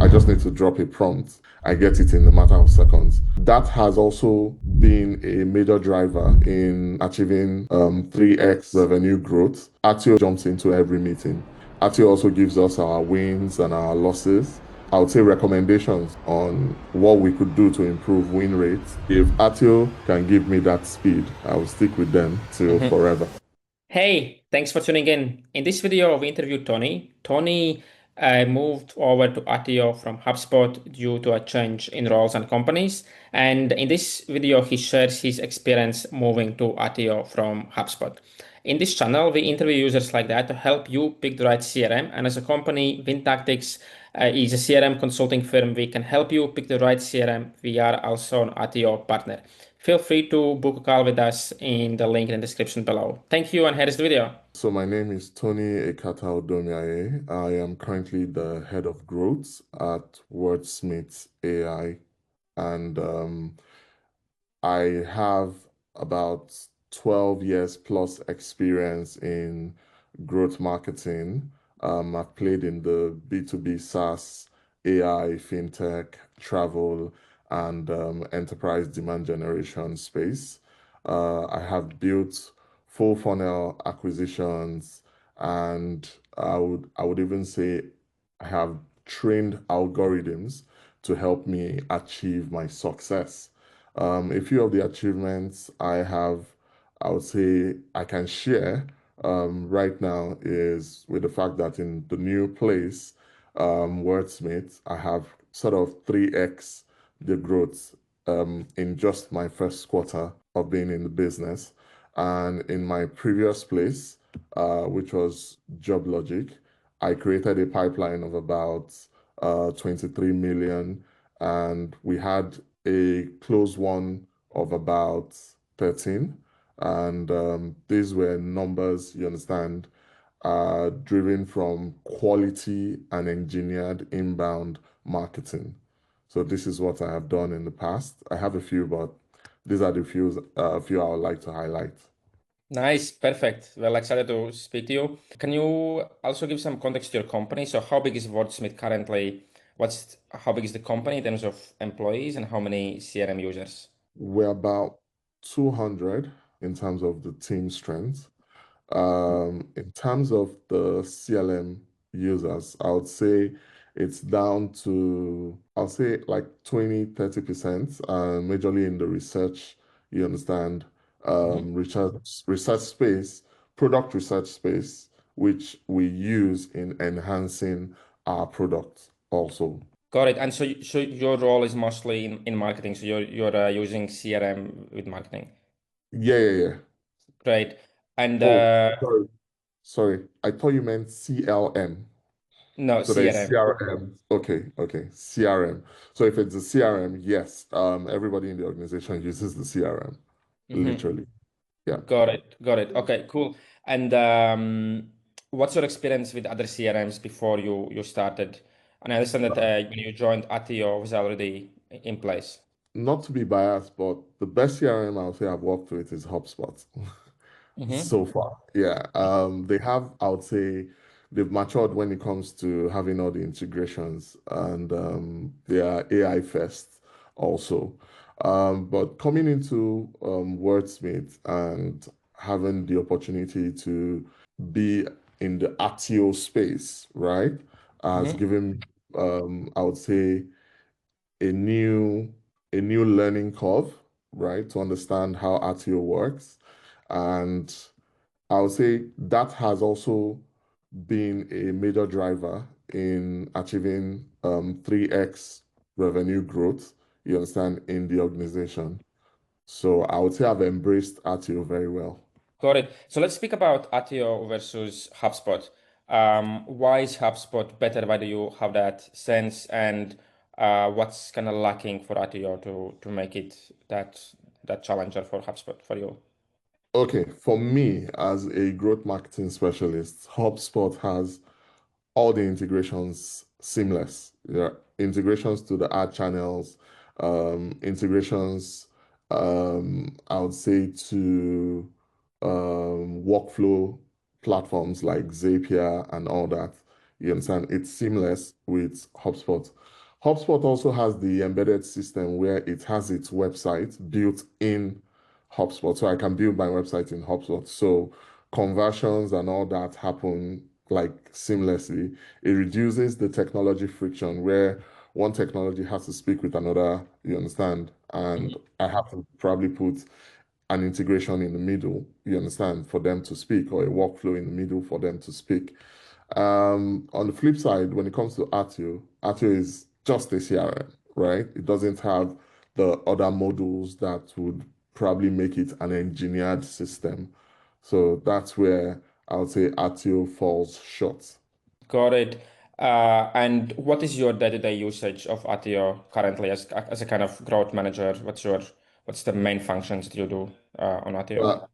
I just need to drop a prompt. I get it in a matter of seconds. That has also been a major driver in achieving 3x revenue growth. Attio jumps into every meeting. Attio also gives us our wins and our losses. I would say recommendations on what we could do to improve win rates. If Attio can give me that speed, I will stick with them till Mhm. forever. Hey, thanks for tuning in. In this video, we interviewed Tony. Tony moved over to Attio from HubSpot due to a change in roles and companies. And in this video, he shares his experience moving to Attio from HubSpot. In this channel, we interview users like that to help you pick the right CRM. And as a company, WinTactics is a CRM consulting firm. We can help you pick the right CRM. We are also an Attio partner. Feel free to book a call with us in the link in the description below. Thank you, and here is the video. So my name is Tony Ekata Odomiaye. I am currently the head of growth at Wordsmith AI, and I have about 12 years plus experience in growth marketing. I've played in the B2B SaaS, AI, fintech, travel, and enterprise demand generation space. I have built full funnel acquisitions, and I would even say I have trained algorithms to help me achieve my success. A few of the achievements I would say I can share right now is with the fact that in the new place, Wordsmith, I have sort of 3x the growth in just my first quarter of being in the business. And in my previous place, which was JobLogic, I created a pipeline of about 23 million, and we had a close one of about 13. And these were numbers, you understand, driven from quality and engineered inbound marketing. So this is what I have done in the past. I have a few, but these are the few I would like to highlight. Nice, perfect. Well, excited to speak to you. Can you also give some context to your company? So, how big is Wordsmith currently? How big is the company in terms of employees and how many CRM users? We're about 200 in terms of the team strength. In terms of the CLM users, I would say it's down to, I'll say like 20-30%, majorly in the research, you understand, Mhm. research space, product research space, which we use in enhancing our product also. Got it. And so your role is mostly in marketing. So you're using CRM with marketing. Yeah, yeah, yeah. Great. And Oh, sorry. Sorry. I thought you meant CLM. no, So there's CRM. CRM. Okay, okay. CRM. So if it's a CRM, yes, everybody in the organization uses the CRM, literally. Yeah. Got it. Got it. Okay, cool. And what's your experience with other CRMs before you started? And I understand that when you joined Attio was already in place. Not to be biased, but the best CRM I'll say I've worked with is HubSpot. Mm-hmm. So far, yeah. They have, I would say, they've matured when it comes to having all the integrations, and they are AI first also. But coming into Wordsmith and having the opportunity to be in the Attio space, right, has Mm-hmm. given, I would say, a new a new learning curve, right, to understand how Attio works. And I would say that has also been a major driver in achieving 3x revenue growth, you understand, in the organization. So I would say I've embraced Attio very well. Got it. So let's speak about Attio versus HubSpot. Why is HubSpot better? Why do you have that sense? And what's kind of lacking for Attio to make it that challenger for HubSpot for you? Okay, for me as a growth marketing specialist, HubSpot has all the integrations seamless. Yeah, integrations to the ad channels, integrations, I would say to workflow platforms like Zapier and all that. You understand? It's seamless with HubSpot. HubSpot also has the embedded system where it has its website built in HubSpot. So I can build my website in HubSpot. So conversions and all that happen like seamlessly. It reduces the technology friction where one technology has to speak with another, you understand? And Mhm. I have to probably put an integration in the middle, you understand, for them to speak, or a workflow in the middle for them to speak. On the flip side, when it comes to Attio, Attio is just a CRM, right? It doesn't have the other modules that would probably make it an engineered system. So that's where I would say Attio falls short. Got it. And what is your day-to-day usage of Attio currently as a kind of growth manager? What's the main functions that you do on Attio? But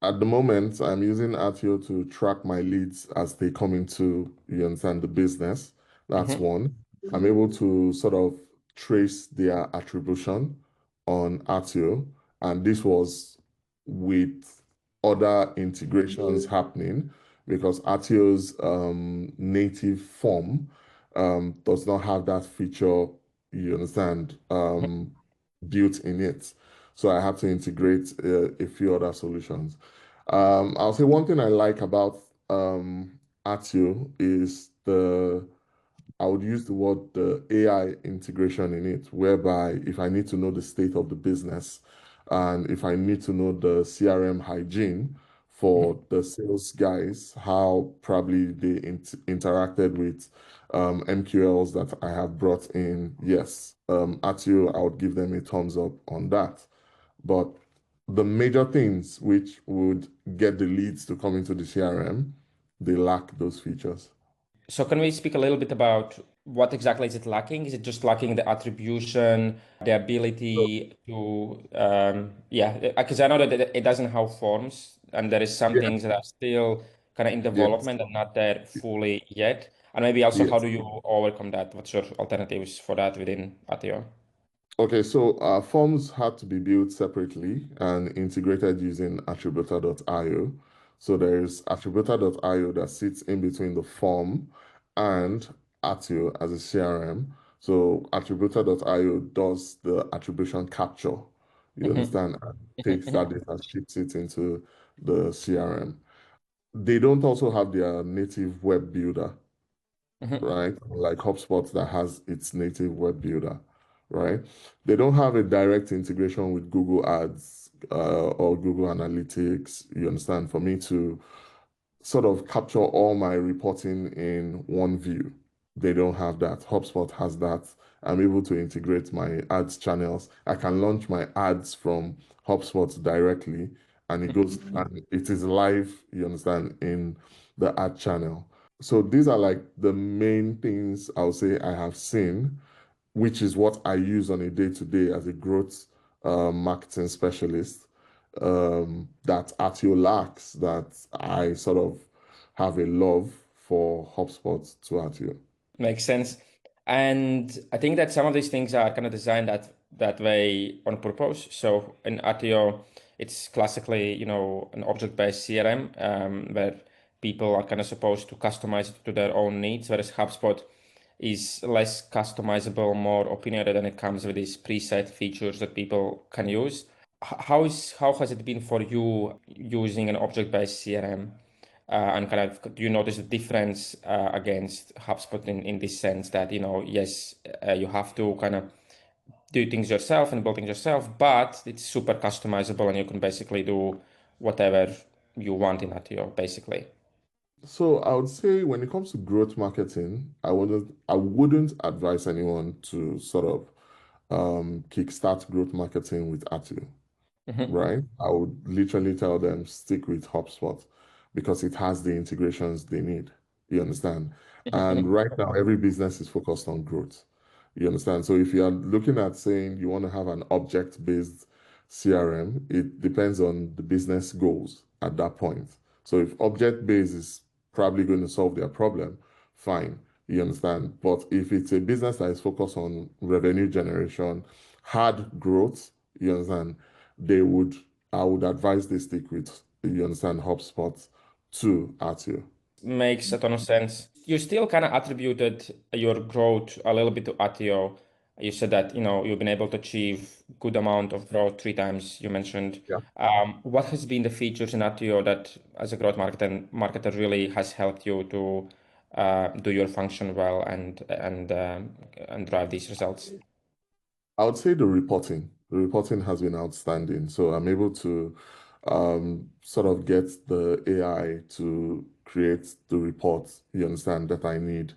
at the moment, I'm using Attio to track my leads as they come into, you understand, the business. That's Hmm. one. I'm able to sort of trace their attribution on Attio, and this was with other integrations happening because Attio's native form does not have that feature, you understand, built in it. So I have to integrate a few other solutions. I'll say one thing I like about Attio is I would use the word the AI integration in it, whereby if I need to know the state of the business and if I need to know the CRM hygiene for the sales guys, how probably they interacted with MQLs that I have brought in, yes, Attio, I would give them a thumbs up on that. But the major things which would get the leads to come into the CRM, they lack those features. So can we speak a little bit about what exactly is it lacking? Is it just lacking the attribution, the So, ability to, yeah, because I know that it doesn't have forms, and there is some yeah, things that are still kind of in yes, development and not there fully yet. And maybe also, how yes. do you overcome that? What's your alternatives for that within Attio? Okay, so forms had to be built separately and integrated using attributor.io. So there's attributor.io that sits in between the form and Attio as a CRM. So attributor.io does the attribution capture. You Hmm. understand? And takes that data, shifts it into the CRM. They don't also have their native web builder, Hmm. right? Like HubSpot that has its native web builder, right? They don't have a direct integration with Google Ads or Google Analytics, you understand, for me to sort of capture all my reporting in one view. They don't have that. HubSpot has that. I'm able to integrate my ads channels. I can launch my ads from HubSpot directly, and it goes and it is live, you understand, in the ad channel. So these are like the main things I'll say I have seen, which is what I use on a day-to-day as a growth marketing specialist that Attio lacks that I sort of have a love for HubSpot to Attio. Makes sense. And I think that some of these things are kind of designed that way on purpose. So in Attio, it's classically, an object-based CRM, where people are kind of supposed to customize it to their own needs, whereas HubSpot is less customizable, more opinionated, and it comes with these preset features that people can use. How has it been for you using an object-based CRM? And kind of, do you notice the difference against HubSpot in this sense that, yes, you have to kind of do things yourself and build things yourself, but it's super customizable and you can basically do whatever you want in Attio, basically. So I would say when it comes to growth marketing, I wouldn't advise anyone to sort of kickstart growth marketing with Attio. Hmm. Right? I would literally tell them stick with HubSpot because it has the integrations they need. You understand? And Hmm. right now, every business is focused on growth. You understand? So if you are looking at saying you want to have an object-based CRM, it depends on the business goals at that point. So if object-based is probably going to solve their problem, fine. You understand? But if it's a business that is focused on revenue generation, hard growth, you understand? they would I would advise they stick with, you understand, HubSpot to Attio. Makes a ton of sense. You still kind of attributed your growth a little bit to Attio. You said that, you've been able to achieve good amount of growth three times, you mentioned. Yeah. What has been the features in Attio that as a growth marketer really has helped you to do your function well and drive these results? I would say the reporting. The reporting has been outstanding. So I'm able to sort of get the AI to create the reports, you understand, that I need.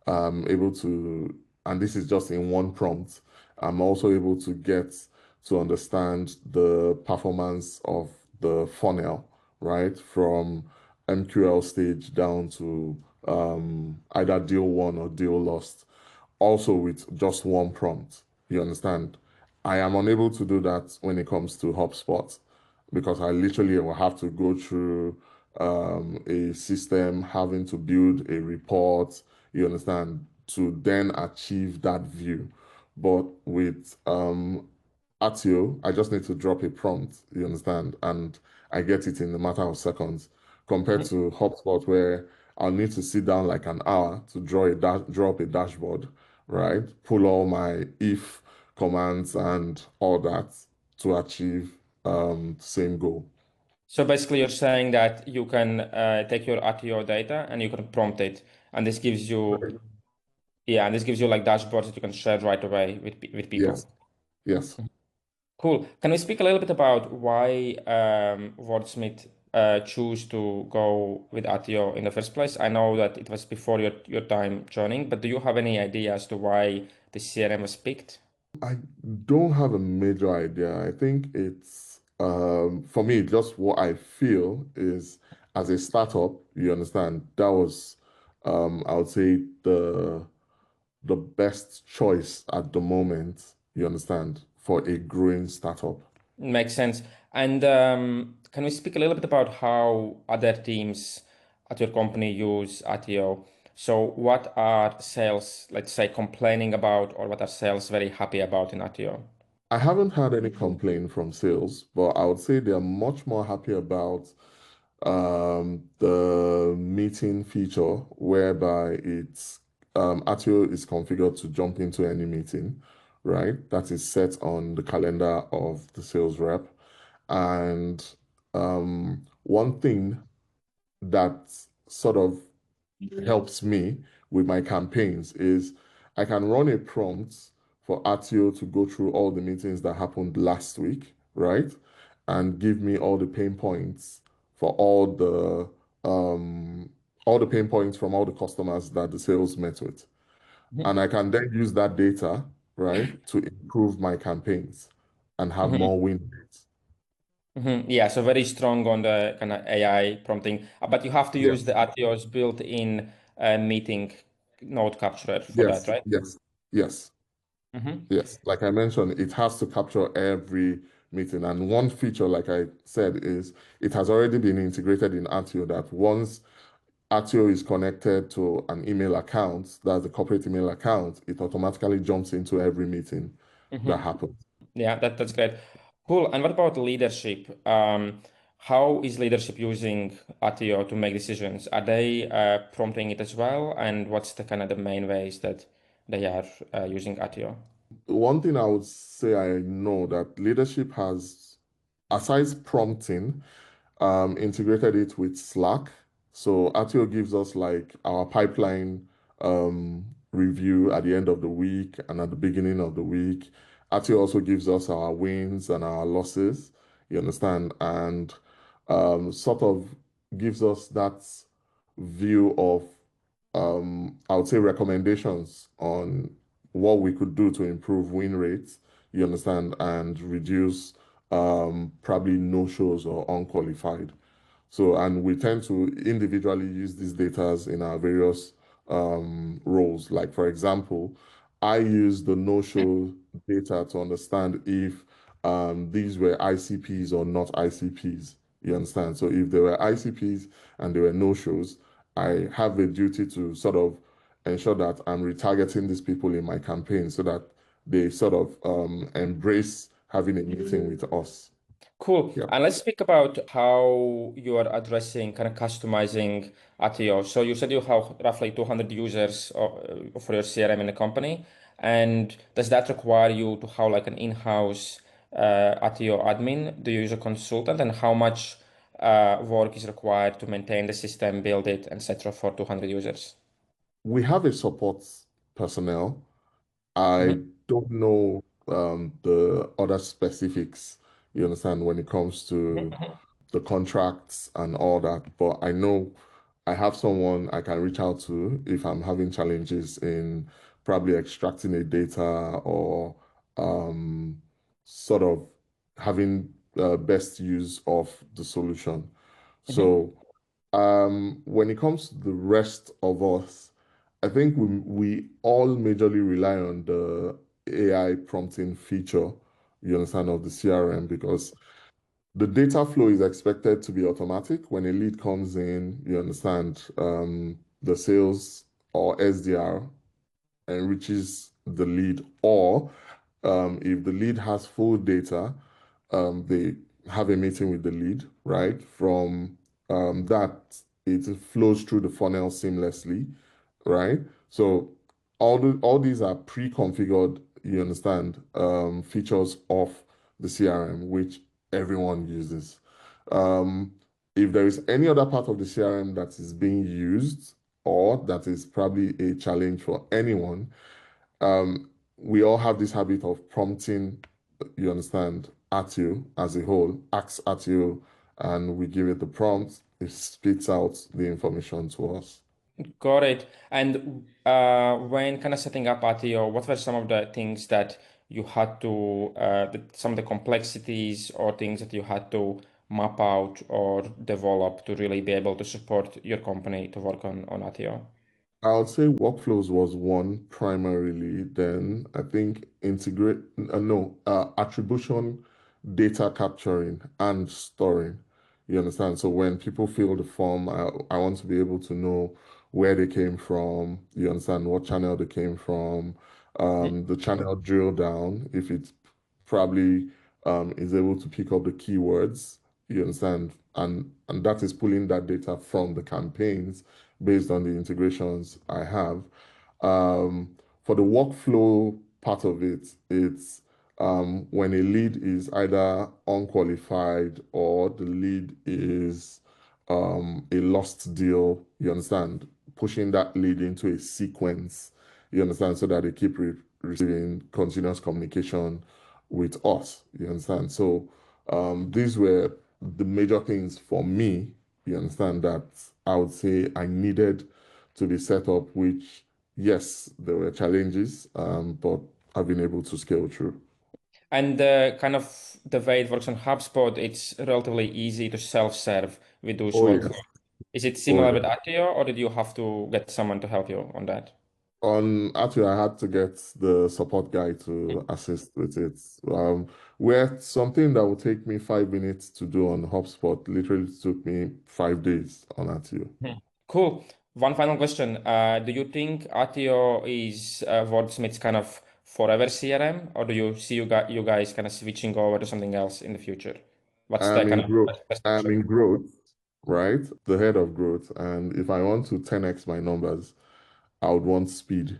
I'm able to, and this is just in one prompt. I'm also able to get to understand the performance of the funnel, right? From MQL stage down to either deal won or deal lost, also with just one prompt. You understand? I am unable to do that when it comes to HubSpot because I literally will have to go through a system, having to build a report, you understand, to then achieve that view. But with Attio, I just need to drop a prompt, you understand, and I get it in a matter of seconds compared Mhm. to HubSpot where I'll need to sit down like an hour to draw up a dashboard, right? Pull all my if commands and all that to achieve same goal. So basically, you're saying that you can take your Attio data and you can prompt it, and this gives you, Right. yeah, and this gives you like dashboards that you can share right away with Yes, people. yes. Cool. Can we speak a little bit about why Wordsmith choose to go with Attio in the first place? I know that it was before your time joining, but do you have any idea as to why the CRM was picked? I don't have a major idea. I think it's for me, just what I feel is as a startup, you understand, that was I would say the best choice at the moment, you understand, for a growing startup. Makes sense. And can we speak a little bit about how other teams at your company use Attio? So what are sales, let's say, complaining about, or what are sales very happy about in Attio? I haven't had any complaint from sales, but I would say they're much more happy about the meeting feature whereby it's Attio is configured to jump into any meeting, right? That is set on the calendar of the sales rep. And one thing that sort of helps me with my campaigns is I can run a prompt for Attio to go through all the meetings that happened last week, right? And give me for all the pain points from all the customers that the sales met with. And I can then use that data, right, to improve my campaigns and have Mhm. more win rates. Yeah, so very strong on the kind of AI prompting, but you have to use Yes, the Attio's built-in meeting note capturer for that, yes, right? yes, yes. Hmm. Yes, like I mentioned, it has to capture every meeting. And one feature, like I said, is it has already been integrated in Attio that once Attio is connected to an email account, that's the corporate email account, it automatically jumps into every meeting that Hmm. happens. Yeah, that's great. Cool. And what about leadership? How is leadership using Attio to make decisions? Are they prompting it as well? And what's the kind of the main ways that they are using Attio? One thing I would say I know that leadership has, aside prompting, integrated it with Slack. So Attio gives us like our pipeline review at the end of the week and at the beginning of the week. Attio also gives us our wins and our losses, you understand, and sort of gives us that view of I would say recommendations on what we could do to improve win rates, you understand, and reduce probably no shows or unqualified. So, and we tend to individually use these data in our various roles. Like, for example, I use the no-show data to understand if these were ICPs or not ICPs. You understand? So, if they were ICPs and there were no-shows, I have a duty to sort of ensure that I'm retargeting these people in my campaign so that they sort of embrace having a meeting with us. Cool. Yeah. And let's speak about how you are addressing kind of customizing Attio. So you said you have roughly 200 users for your CRM in the company. And does that require you to have like an in-house Attio admin? Do you use a consultant? And how much work is required to maintain the system, build it, etc. for 200 users? We have a support personnel. I don't know the other specifics, you understand, when it comes to Mhm. the contracts and all that, but I know I have someone I can reach out to if I'm having challenges in probably extracting a data or um, sort of having best use of the solution. Mhm. So when it comes to the rest of us, I think we all majorly rely on the AI prompting feature, you understand, of the CRM because the data flow is expected to be automatic. When a lead comes in, you understand, the sales or SDR enriches the lead, or if the lead has full data, they have a meeting with the lead, right? From that, it flows through the funnel seamlessly, right? So all these are pre-configured, you understand, features of the CRM, which everyone uses. Um, if there is any other part of the CRM that is being used or that is probably a challenge for anyone, we all have this habit of prompting, you understand, Attio as a whole, ask Attio, and we give it the prompt, it spits out the information to us. Got it. And when kind of setting up Attio, what were some of the things that you had to, some of the complexities or things that you had to map out or develop to really be able to support your company to work on Attio? I would say workflows was one primarily. Then I think attribution, data capturing, and storing. You understand? So when people fill the form, I want to be able to know where they came from. You understand what channel they came from, the channel drill down, if it's probably is able to pick up the keywords. You understand? And that is pulling that data from the campaigns based on the integrations I have. For the workflow part of it, it's when a lead is either unqualified or the lead is a lost deal, you understand, pushing that lead into a sequence, you understand, so that they keep receiving continuous communication with us, you understand. So these were the major things for me, you understand, that I would say I needed to be set up, which, yes, there were challenges, but I've been able to scale through. And kind of the way it works on HubSpot, it's relatively easy to self-serve with those Oh, workflows. yes. Is it Oh, similar with yeah. Attio, or did you have to get someone to help you on that? Actually, I had to get the support guy to assist with it. Where something that would take me 5 minutes to do on HubSpot literally took me 5 days on Attio. Mhm. Cool. One final question. Do you think Attio is Wordsmith's kind of forever CRM, or do you see you guys kind of switching over to something else in the future? What's the I'm kind in of growth. I'm perspective? in growth, right? The head of growth. And if I want to 10x my numbers, I would want speed.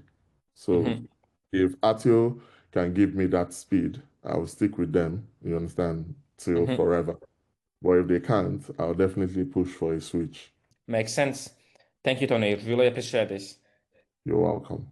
So Hmm. if Attio can give me that speed, I will stick with them, you understand, till Hmm. forever. But if they can't, I'll definitely push for a switch. Makes sense. Thank you, Tony. Really appreciate this. You're welcome.